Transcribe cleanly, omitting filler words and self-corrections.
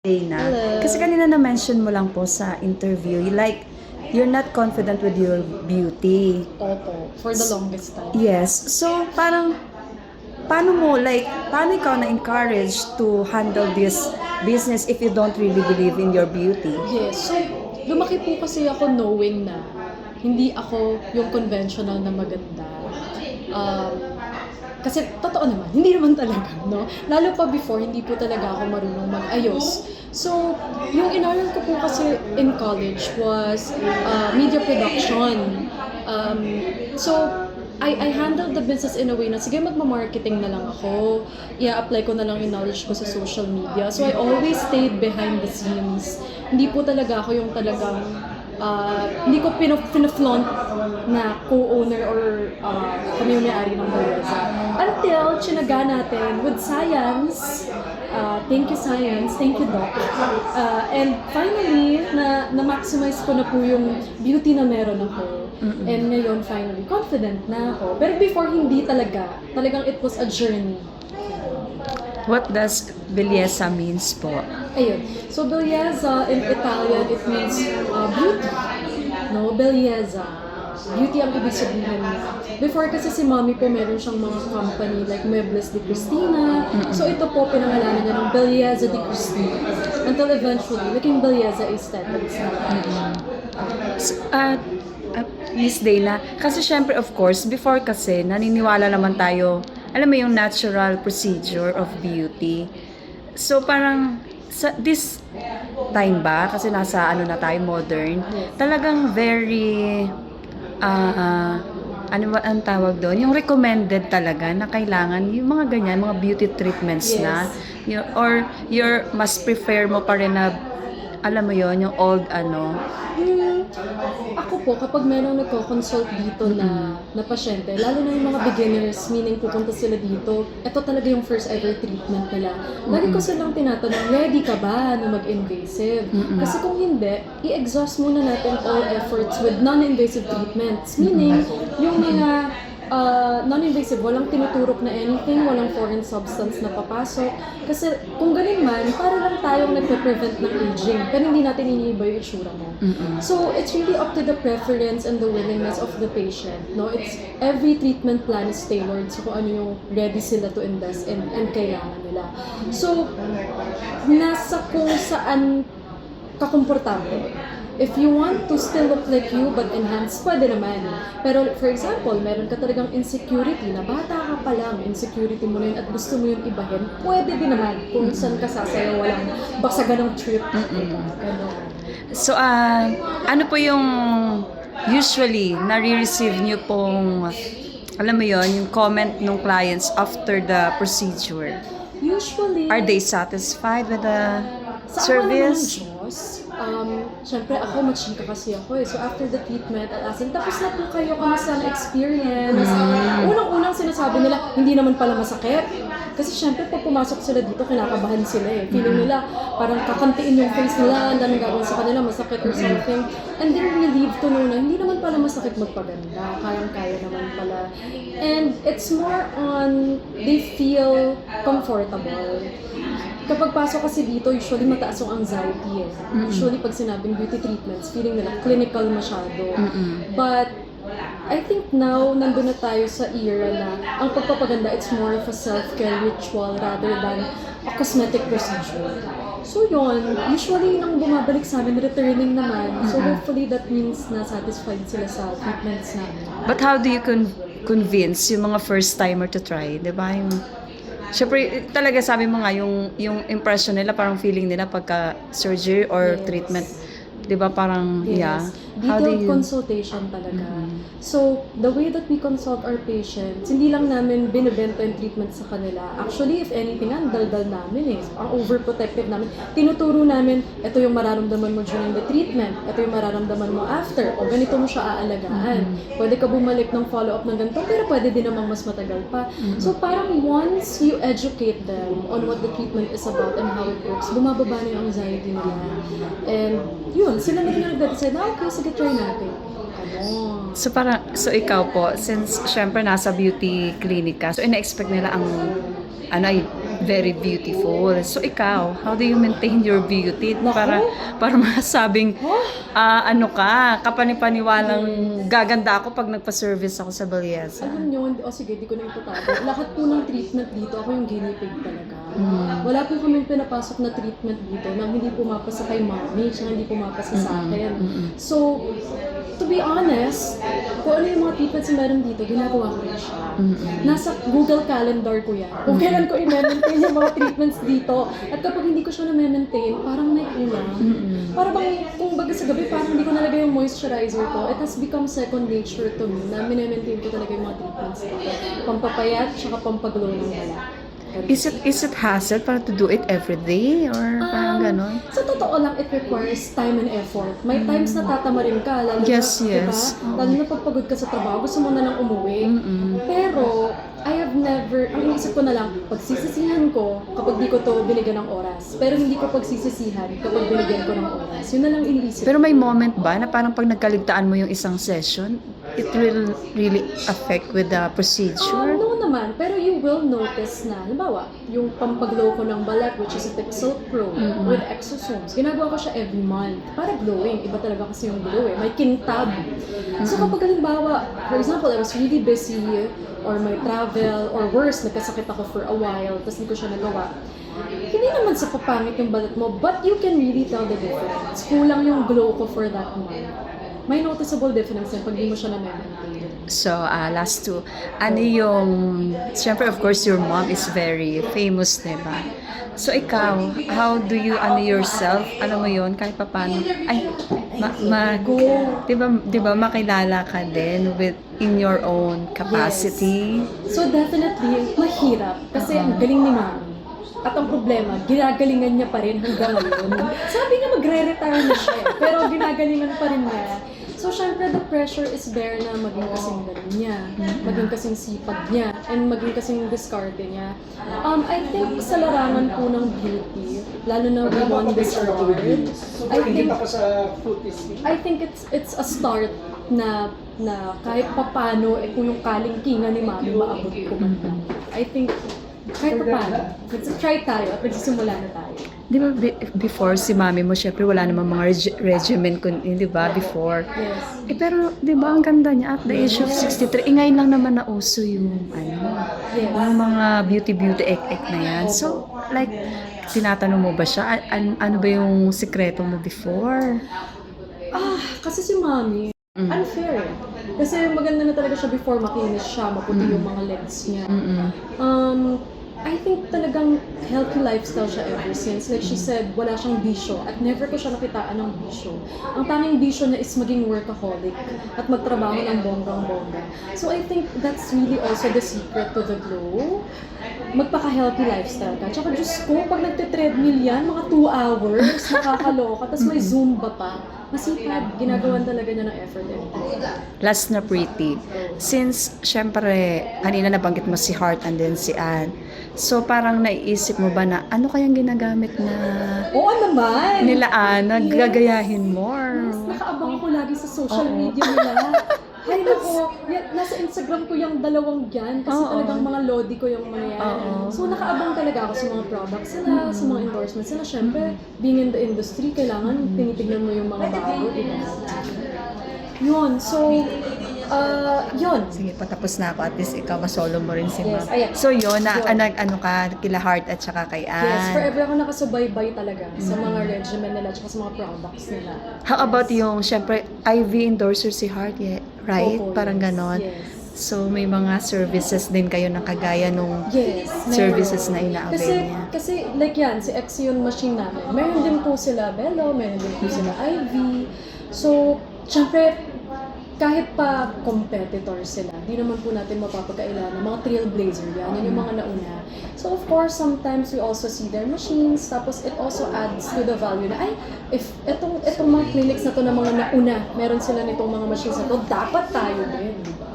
Dana. Hello. Kasi kanina na-mention mo lang po sa interview, you're not confident with your beauty. Opo, for the longest time. Yes. So, parang, paano ikaw na-encourage to handle this business if you don't really believe in your beauty? Yes, so lumaki po kasi ako knowing na hindi ako yung conventional na maganda. Kasi totoo naman, hindi naman talaga, no? Lalo pa before, hindi po talaga ako marunong mag-ayos. So, yung inaral ko po kasi in college was media production. So, I handled the business in a way na sige magma-marketing na lang ako, i-apply ko na lang yung knowledge ko sa social media. So I always stayed behind the scenes. Hindi po talaga ako yung talagang hindi ko pina-flaunt na co-owner or kami yung may-ari ng Belleza. Until chinaga natin with science. Thank you science, thank you doc. And finally, na-maximize ko na po yung beauty na meron ako. And ngayon, finally, confident na ako. Pero before, hindi talaga. Talagang it was a journey. What does belleza means po? Ayun. So, belleza in Italian, it means beauty. No? Belleza. Beauty ang ibig sabihin niya. Before kasi si mommy po, meron siyang mga company like Muebles de Cristina. So, ito po, pinangalanan niya ng Belleza de Cristina. Until eventually, naging Belleza Aesthetics na. Miss Dana, kasi syempre of course, before kasi naniniwala naman tayo, alam mo yung natural procedure of beauty. So parang sa this time ba, kasi nasa ano na tayo, modern, talagang very ano ba ang tawag doon? Yung recommended talaga na kailangan yung mga ganyan, mga beauty treatments na or your must prefer mo pa rin na alam mo yon yung old ano. Ako po, kapag merong nagko-consult dito na pasyente, lalo na yung mga beginners, meaning pupunta sila dito, ito talaga yung first ever treatment nila. Lagi ko silang tinatanong, ready ka ba na mag-invasive? Kasi kung hindi, i-exhaust muna natin all efforts with non-invasive treatments. Meaning, yung mga non-invasive, walang tinuturok na anything, walang foreign substance na papasok. Kasi kung ganun man, para lang tayong nagpe-prevent ng aging, pero hindi natin iniiba yung itsura mo. So, it's really up to the preference and the willingness of the patient. No, it's every treatment plan is tailored so kung ano yung ready sila to invest in and kailangan nila. So, nasa kung saan kakomportable. If you want to still look like you but enhance, pwede naman. Pero for example, meron ka talagang insecurity na bata ka pa lang, insecurity mo na yun at gusto mo yun ibahin, pwede din naman kung saan ka sasayaw, walang basagan ng trip. So, ano po yung usually nare-receive nyo pong, alam mo yon yung comment ng clients after the procedure? Usually, Are they satisfied with the sa service? Siyempre ako, machika kasi ako eh. So after the treatment, I'll ask them, tapos na po kayo, kamusta ang experience? Unang-unang sinasabi nila, hindi naman pala masakit. Kasi siyempre, pag pumasok sila dito, kinakabahan sila eh. Feeling nila, parang kakantiin yung face nila, ang daming gagawin sa kanila, masakit or something. And they're relieved to know na hindi naman pala masakit magpaganda. Kayang-kaya naman pala. And it's more on, they feel comfortable. Kapag pasok kasi dito, usually mataas yung anxiety eh. Usually pag sinabing beauty treatments, feeling nila clinical masyado. But I think now, nandun na tayo sa era na ang pagpapaganda, it's more of a self-care ritual rather than a cosmetic procedure. So yun, usually nang bumabalik sa amin, returning naman. So hopefully that means na satisfied sila sa treatments namin. But how do you convince yung mga first-timer to try? Diba? Siyempre, talaga sabi mo nga, yung impression nila, parang feeling nila pagka surgery or treatment, di ba parang, Detailed consultation talaga. So, the way that we consult our patients, hindi lang namin binibenta yung treatment sa kanila. Actually, if anything, ang daldal namin eh. Ang overprotective namin. Tinuturo namin, ito yung mararamdaman mo during the treatment, ito yung mararamdaman mo after, o ganito mo siya aalagaan. Pwede ka bumalik ng follow-up ng ganito, pero pwede din namang mas matagal pa. So, parang once you educate them on what the treatment is about and how it works, bumababa na yung anxiety nila. And yun, sila na rin nag-decide na, okay, sige, try natin. So ikaw po, since syempre nasa beauty clinic ka, so ina-expect nila ang very beautiful. So ikaw, how do you maintain your beauty para masabing ano ka, kapanipaniwalang gaganda ako pag nagpa-service ako sa Belleza? Alam nyo, sige, di ko na ipatago. Lahat po ng treatment dito, ako yung guinea pig talaga. Wala po kami pinapasok na treatment dito nang hindi pumapasa kay mommy, tsaka hindi pumapasa sa akin. So, to be honest, kung ano yung mga treatments na meron dito, ginagawa ko rin siya. Nasa Google Calendar ko yan. Kung kailan ko i-maintain yung mga treatments dito. At kapag hindi ko siya na-maintain, parang may kulang. Para bang, kung baga sa gabi, parang hindi ko nalagay yung moisturizer ko. It has become second nature to me na minamaintain ko talaga yung mga treatments dito. Pampapayat, tsaka pampaglow ng balat. Is it hassle para to do it every day or parang ganon? Sa totoo lang, it requires time and effort. May times na tatamarin ka, lalo Yes, na, yes. diba? Lalo na pagpagod ka sa trabaho, gusto mo na lang umuwi. Pero, I have never, ang inisip ko na lang, pagsisisihan ko kapag di ko to binigyan ng oras. Pero hindi ko pagsisisihan kapag binigyan ko ng oras. Yun na lang iniisip. Pero may moment ba na parang pag nagkaligtaan mo yung isang session, it will really affect with the procedure? No naman, pero you will notice na, halimbawa, yung pampaglow ko ng balat, which is a Pixel Pro with exosomes, ginagawa ko siya every month para glowing. Iba talaga kasi yung glow eh. May kintab. So kapag halimbawa, for example, I was really busy or may travel or worse, nagkasakit ako for a while, tapos hindi ko siya nagawa. Hindi naman sa papangit yung balat mo, but you can really tell the difference. Kulang yung glow ko for that month. May noticeable difference yan pag di mo siya na-maintain. So, last two. Ano yung, syempre of course your mom is very famous, diba? So, ikaw, how do you, yourself, alam mo yun, kahit pa paano, diba, makilala ka din in your own capacity? Yes. So, definitely, mahirap. Kasi ang galing ni Mami. At ang problema, ginagalingan niya pa rin hanggang ngayon. Sabi niya magre-retire na siya, pero ginagalingan pa rin niya. So, syempre, the pressure is there na maging kasing galing niya, maging kasing sipag niya, and maging kasing diskarte niya. I think sa larangan po ng beauty, lalo na we won this award, I think it's a start na kahit papano, kung yung kalingkingan ni Mami maabot ko man lang. I think kahit pa paano, try tayo at magsisimula na tayo. Di ba before si mami mo, syempre wala namang mga regimen di ba, before? Yes. Pero di ba ang ganda niya at the age of 63, ngayon lang naman nauso yung yung mga beauty ek na yan. So, like, tinatanong mo ba siya, ano ba yung sikreto mo before? Kasi si Mami, unfair. Kasi maganda na talaga siya before, makinis siya, maputi yung mga legs niya. I think talagang healthy lifestyle siya ever since. Like she said, wala siyang bisyo at never ko siya nakitaan ng bisyo. Ang tanging bisyo niya is maging workaholic at magtrabaho ng bonggang-bongga. So I think that's really also the secret to the glow. Magpaka-healthy lifestyle ka. Tsaka Diyos ko, pag nagte-treadmill yan, mga 2 hours, nakakaloka, tapos may Zumba pa. Masipag, ginagawan talaga niya ng effort. Last na pretty. Since, syempre, kanina nabanggit mo si Heart and then si Anne. So, parang naiisip mo ba na ano kayang ginagamit na Oo naman! nila Anne, gagayahin mo? Yes, nakaabang ako lagi sa social media nila. Ay nako, nasa Instagram ko yung dalawang yan kasi talagang mga lodi ko yung mga yan. So nakaabang talaga ako sa mga products nila, sa mga endorsements nila. Siyempre, being in the industry, kailangan tinitignan mo yung mga bago, diba? Yun, so, yun. Sige, patapos na ako. At least ikaw, masolo mo rin si Yes, Ma'am. ayan. So, yun, Yun. ano ka, kila Heart at saka kay Anne. Yes, forever ako nakasubaybay talaga sa mga regimen nila at sa mga products nila. How about yung, syempre, IV endorser si Heart, right? Opo, Parang yes, ganon. yes. So, may mga services din kayo na kagaya nung Yes, services meron. na ina-avail niya. Kasi like yan, si Exion machine namin, meron din po sila Bello, meron din po sila IV. So, syempre, kahit pa competitor sila, di naman po natin mapapagkailan ng mga trailblazer yan, yan yung mga nauna. So of course, sometimes we also see their machines, tapos it also adds to the value na, ay, if etong mga clinics na to na mga nauna, meron sila nitong mga machines na to, dapat tayo din, di ba?